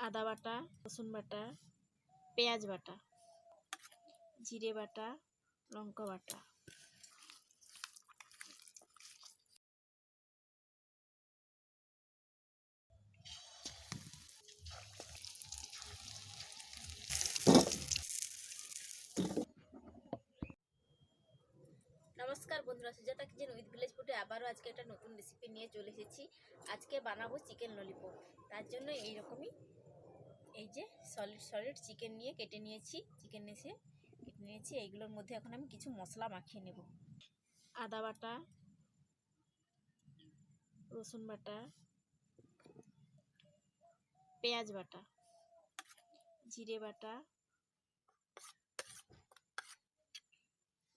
আদা বাটা, রসুন বাটা, পেঁয়াজ বাটা, জিরে বাটা, লঙ্কা বাটা। নমস্কার বন্ধুরা, সুজাতা কিচেন উইথ ভিলেজ ফুডে আবারও আজকে একটা নতুন রেসিপি নিয়ে চলে এসেছি। আজকে বানাবো চিকেন ললিপপ। তার জন্য এইরকমই এই যে সলিড চিকেন নিয়ে কেটে নিয়েছি। এইগুলোর মধ্যে এখন আমি কিছু মশলা মাখিয়ে নেব। আদা বাটা, রসুন বাটা, পেঁয়াজ বাটা, জিরে বাটা,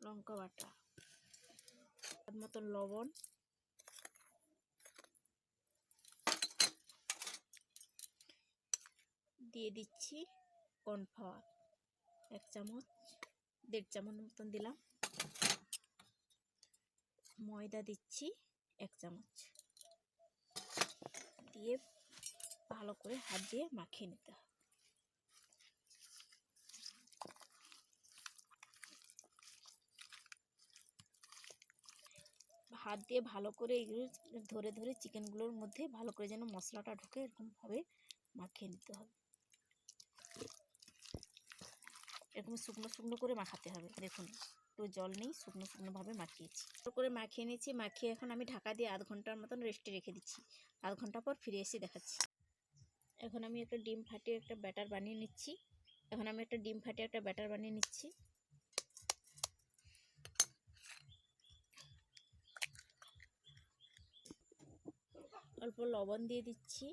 লঙ্কা বাটা, স্বাদ মতো লবণ, দিয়ে দিচ্ছি কর্নফ্লাওয়ার 1 চামচ, 1.5 চামচ মতন দিলাম। ময়দা দিচ্ছি 1 চামচ, দিয়ে ভালো করে হাত দিয়ে মাখিয়ে নিতে হবে। হাত দিয়ে ভালো করে এগুলো ধরে ধরে চিকেনগুলোর মধ্যে ভালো করে যেন মশলাটা ঢুকে এরকমভাবে মাখিয়ে নিতে হবে। এরকম শুকনো শুকনো করে মাখাতে হবে। দেখুন একটু জল নেই, শুকনো শুকনোভাবে মাখিয়েছি। ভালো করে মাখিয়ে নিয়েছি। মাখিয়ে এখন আমি ঢাকা দিয়ে আধ ঘন্টার মতন রেস্টে রেখে দিচ্ছি। আধ ঘন্টা পর ফিরে এসে দেখাচ্ছি। এখন আমি একটা ডিম ফাটিয়ে একটা ব্যাটার বানিয়ে নিচ্ছি। অল্প লবণ দিয়ে দিচ্ছি,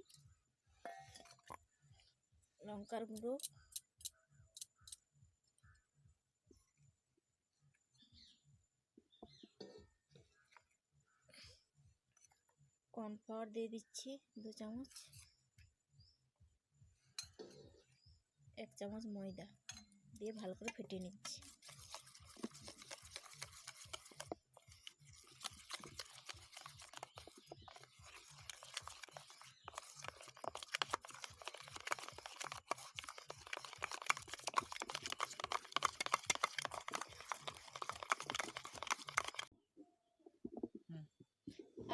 লঙ্কার গুঁড়ো, কর্নফ্লাওয়ার দিয়ে দিচ্ছি 2 চামচ, 1 চামচ ময়দা দিয়ে ভালো করে ফেটিয়ে নিচ্ছি।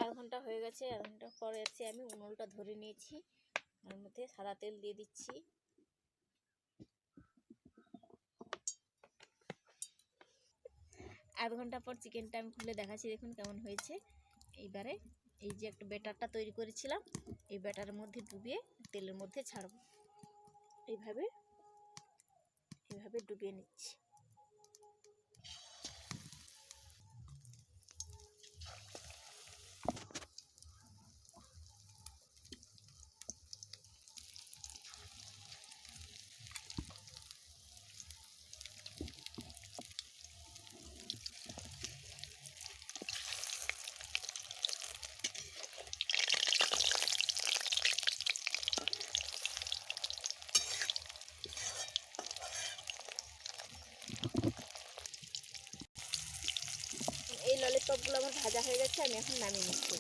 আধ ঘন্টা হয়ে গেছে। আধ ঘন্টা পরে এসে আমি উনুনটা ধরে নিয়েছি। এর মধ্যে সাদা তেল দিয়ে দিচ্ছি। আধ ঘন্টা পর চিকেনটা আমি খুলে দেখাচ্ছি, দেখুন কেমন হয়েছে। এইবারে এই যে একটা ব্যাটারটা তৈরি করেছিলাম, এই ব্যাটারের মধ্যে ডুবিয়ে তেলের মধ্যে ছাড়ব। এইভাবে ডুবিয়ে নিচ্ছি। এই ললিপপগুলো আমার ভাজা হয়ে গেছে, আমি এখন নামিয়ে নিচ্ছি।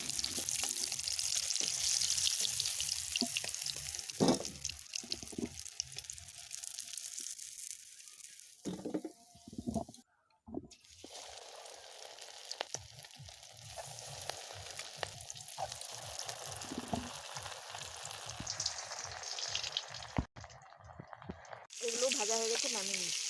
এগুলো ভাজা হয়ে গেছে, নামিয়ে নিচ্ছি।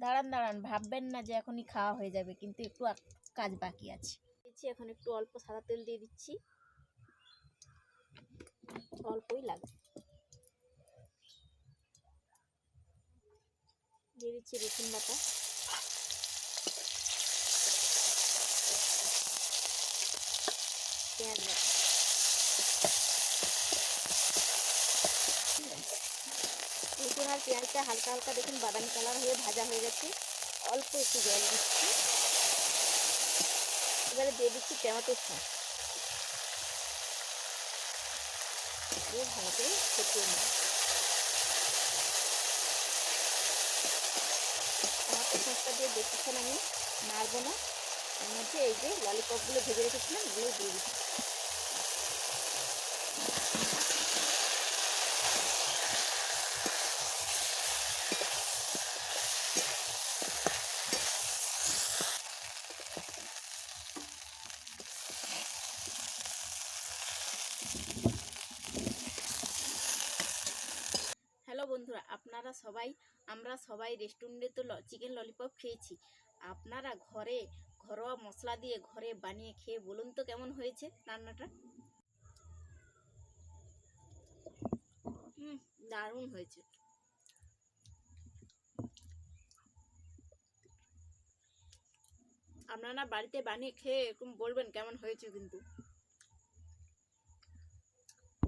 দাঁড়ান, ভাববেন না যে এখনই খাওয়া হয়ে যাবে, কিন্তু একটু কাজ বাকি আছে। এখন একটু অল্প সাদা তেল দিয়ে দিচ্ছি, অল্পই লাগবে। দিয়ে দিচ্ছি রসুন বাটা, পেঁয়াজ বাটা, রসুন আর পেঁয়াজটা হালকা হালকা দেখুন বাদামি কালার হয়ে ভাজা হয়ে গেছে। অল্প একটু জল দিচ্ছি। এবারে দিয়ে দিচ্ছি টমেটো সস, দিয়ে ভালো করে ফেটিয়ে নেব। বেশিক্ষণ আমি নাড়বো না। এর মধ্যে এই যে ললিপপগুলো ভেজে রেখেছিলাম এগুলো দিয়ে দিচ্ছি। হ্যালো বন্ধুরা, আমরা সবাই রেস্টুরেন্টে তো চিকেন ললিপপ খেয়েছি। আপনারা ঘরোয়া মশলা দিয়ে ঘরে বানিয়ে খেয়ে বলুন তো কেমন হয়েছে রান্নাটা। দারুণ হয়েছে। আপনারা বাড়িতে বানিয়ে খেয়ে এরকম বলবেন কেমন হয়েছে কিন্তু।